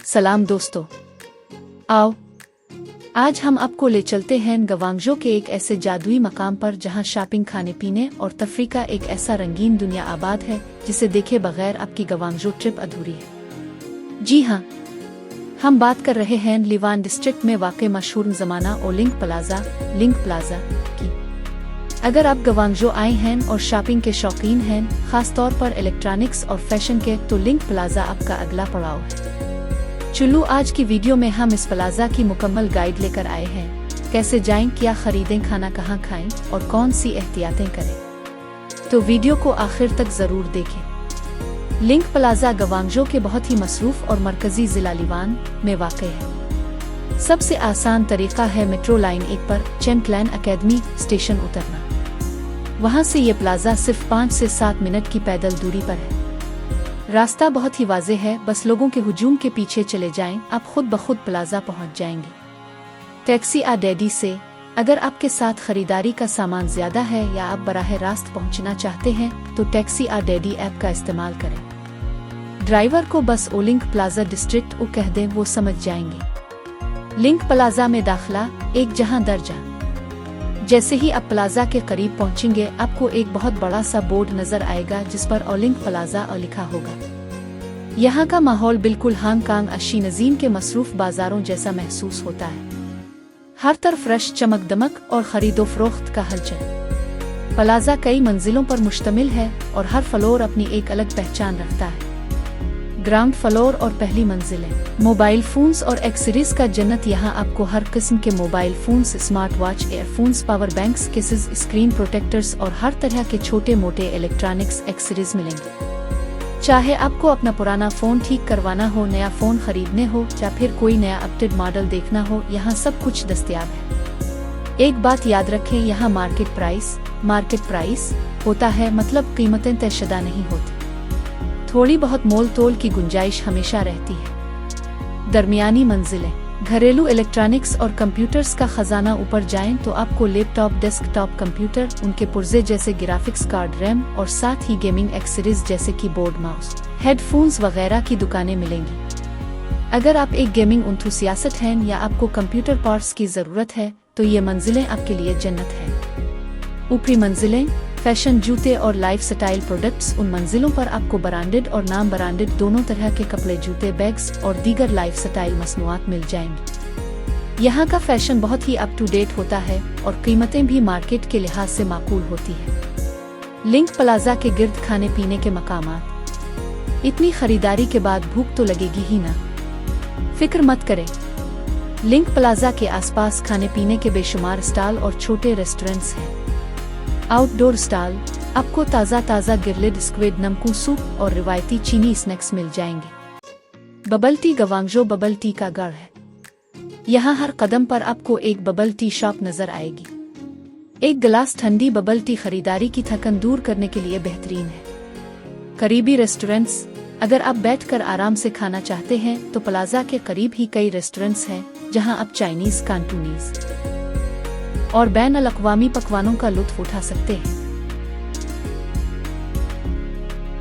सलाम दोस्तों, आओ आज हम आपको ले चलते हैं गवांगजो के एक ऐसे जादुई मकाम पर जहां शॉपिंग, खाने पीने और तफरी का एक ऐसा रंगीन दुनिया आबाद है जिसे देखे बगैर आपकी गवांगजो ट्रिप अधूरी है। जी हाँ, हम बात कर रहे हैं लिवान डिस्ट्रिक्ट में वाक़ मशहूर ज़माना और लिंक प्लाजा की। अगर आप गवांगजो आए हैं और शॉपिंग के शौकीन हैं, ख़ास तौर पर इलेक्ट्रॉनिक्स और फैशन के, तो लिंक प्लाजा आपका अगला पड़ाव है। चलो आज की वीडियो में हम इस प्लाजा की मुकम्मल गाइड लेकर आए हैं। कैसे जाएं, क्या खरीदें, खाना कहाँ खाएं और कौन सी एहतियातें करें, तो वीडियो को आखिर तक ज़रूर देखें। लिंक प्लाजा गवांगजो के बहुत ही मसरूफ़ और मरकज़ी ज़िला लिवान में वाक़ है। सबसे आसान तरीका है मेट्रो लाइन 1 पर चैम्पलैन अकेडमी स्टेशन उतरना। वहाँ से ये प्लाजा सिर्फ 5 से 7 मिनट की पैदल दूरी पर है। रास्ता बहुत ही वाज़ेह है, बस लोगों के हुजूम के पीछे चले जाएं, आप खुद ब खुद प्लाजा पहुंच जाएंगे। टैक्सी आ डैडी से, अगर आपके साथ खरीदारी का सामान ज़्यादा है या आप बराह रास्त पहुंचना चाहते हैं तो टैक्सी आ डैडी ऐप का इस्तेमाल करें। ड्राइवर को बस ओ लिंक प्लाजा डिस्ट्रिक्ट ओ कह दें, वो समझ जाएंगे। लिंक प्लाजा में दाखिला एक जहां दर्जा। जैसे ही आप प्लाजा के करीब पहुंचेंगे, आपको एक बहुत बड़ा सा बोर्ड नजर आएगा जिस पर ओलिंक प्लाजा लिखा होगा। यहाँ का माहौल बिल्कुल हांगकांग अशी नज़ीम के मसरूफ बाजारों जैसा महसूस होता है। हर तरफ रश, चमक दमक और खरीदो फरोख्त का हलचल। प्लाजा कई मंजिलों पर मुश्तमिल है और हर फ्लोर अपनी एक अलग पहचान रखता है। ग्राउंड फ्लोर और पहली मंजिलें मोबाइल फोन्स और एक्सेसरीज का जन्नत। यहाँ आपको हर किस्म के mobile phones, smart watch, earphones, power banks, cases, screen protectors और हर तरह के छोटे मोटे इलेक्ट्रॉनिक्स एक्सेसरीज मिलेंगे। चाहे आपको अपना पुराना फोन ठीक करवाना हो, नया फोन खरीदने हो या फिर कोई नया अपडेट मॉडल देखना हो, यहाँ सब कुछ दस्तयाब है। एक बात याद रखें, यहाँ मार्केट प्राइस होता है, मतलब कीमतें तयशुदा नहीं होती। थोड़ी बहुत मोल तोल की गुंजाइश हमेशा रहती है। दरमियानी मंजिलें घरेलू इलेक्ट्रॉनिक्स और कंप्यूटर्स का खजाना। ऊपर जाएं तो आपको लैपटॉप, डेस्कटॉप कंप्यूटर, उनके पुर्जे जैसे ग्राफिक्स कार्ड, रैम और साथ ही गेमिंग एक्सेसरीज जैसे कीबोर्ड, माउस, हेडफोन्स वगैरह की दुकानें मिलेंगी। अगर आप एक गेमिंग एंथुसियास्ट हैं या आपको कंप्यूटर पार्ट्स की ज़रूरत है तो ये मंजिलें आपके लिए जन्नत है। ऊपरी मंजिलें फैशन, जूते और लाइफ स्टाइल प्रोडक्ट्स। उन मंजिलों पर आपको ब्रांडेड और नाम ब्रांडेड दोनों तरह के कपड़े, जूते, बैग्स और दीगर लाइफ स्टाइल मसनूआत मिल जाएंगी। यहाँ का फैशन बहुत ही अप टू डेट होता है और कीमतें भी मार्केट के लिहाज से माकूल होती है। लिंक प्लाजा के गिर्द खाने पीने के मकामात। इतनी खरीदारी के बाद भूख तो लगेगी ही ना, फिक्र मत करें। लिंक प्लाजा के आसपास खाने पीने के बेशुमार स्टॉल और छोटे रेस्टोरेंट्स हैं। आउटडोर स्टॉल, आपको ताज़ा ग्रिल्ड स्क्विड, नमकू सूप और रिवायती चीनी स्नैक्स मिल जाएंगे। बबल टी गवांगजो बबल टी का गढ़ है। यहाँ हर कदम पर आपको एक बबल टी शॉप नजर आएगी। एक गिलास ठंडी बबल टी खरीदारी की थकन दूर करने के लिए बेहतरीन है। करीबी रेस्टोरेंट्स, अगर आप बैठकर आराम से खाना चाहते हैं तो प्लाजा के करीब ही कई रेस्टोरेंट्स हैं जहाँ आप चाइनीज, कांटूनीज और बैन-अल-अक़वामी पकवानों का लुत्फ उठा सकते हैं।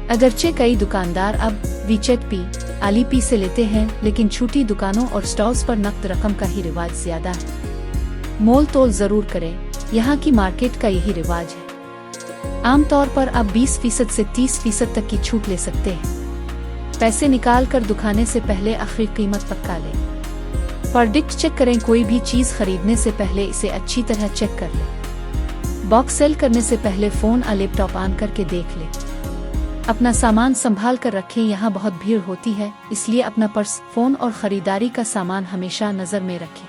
अगरचे कई दुकानदार अब वीचेट पे, आलीपी से लेते हैं, लेकिन छोटी दुकानों और स्टॉल्स पर नकद रकम का ही रिवाज ज्यादा है। मोल तोल जरूर करें, यहाँ की मार्केट का यही रिवाज है। आमतौर पर आप 20% से 30% तक की छूट ले सकते हैं। पैसे निकाल कर दुकाने से पहले आखिरी कीमत पक्का लें। प्रोडक्ट चेक करें, कोई भी चीज़ खरीदने से पहले इसे अच्छी तरह चेक कर लें। बॉक्स सेल करने से पहले फ़ोन या लैपटॉप ऑन करके देख लें। अपना सामान संभाल कर रखें, यहाँ बहुत भीड़ होती है, इसलिए अपना पर्स, फ़ोन और ख़रीदारी का सामान हमेशा नज़र में रखें।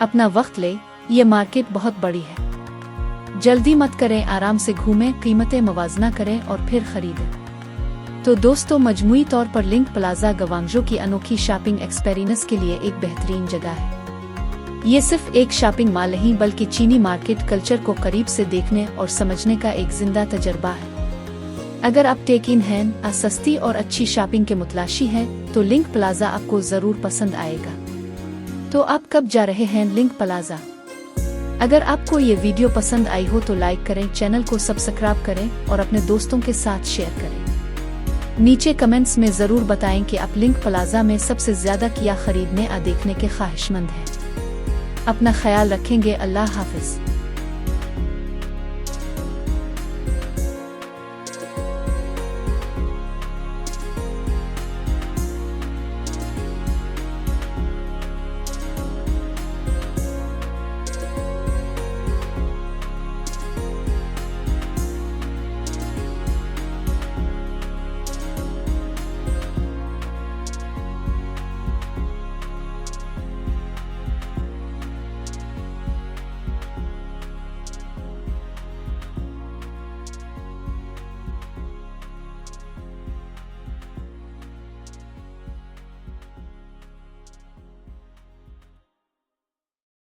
अपना वक्त लें, ये मार्केट बहुत बड़ी है। जल्दी मत करें, आराम से घूमें, कीमतें मुवाजना करें और फिर खरीदें। तो दोस्तों, मजमूई तौर पर लिंक प्लाजा गवांगजो की अनोखी शॉपिंग एक्सपीरियंस के लिए एक बेहतरीन जगह है। ये सिर्फ एक शॉपिंग मॉल नहीं बल्कि चीनी मार्केट कल्चर को करीब से देखने और समझने का एक जिंदा तजर्बा है। अगर आप टेक इन हैं, सस्ती और अच्छी शॉपिंग के मुतलाशी हैं तो लिंक प्लाजा आपको ज़रूर पसंद आएगा। तो आप कब जा रहे हैं लिंक प्लाजा? अगर आपको ये वीडियो पसंद आई हो तो लाइक करें, चैनल को सब्सक्राइब करें और अपने दोस्तों के साथ शेयर करें। नीचे कमेंट्स में ज़रूर बताएं कि आप लिंक प्लाजा में सबसे ज़्यादा क्या खरीदने देखने के ख्वाहिशमंद हैं। अपना ख्याल रखेंगे। अल्लाह हाफिज़।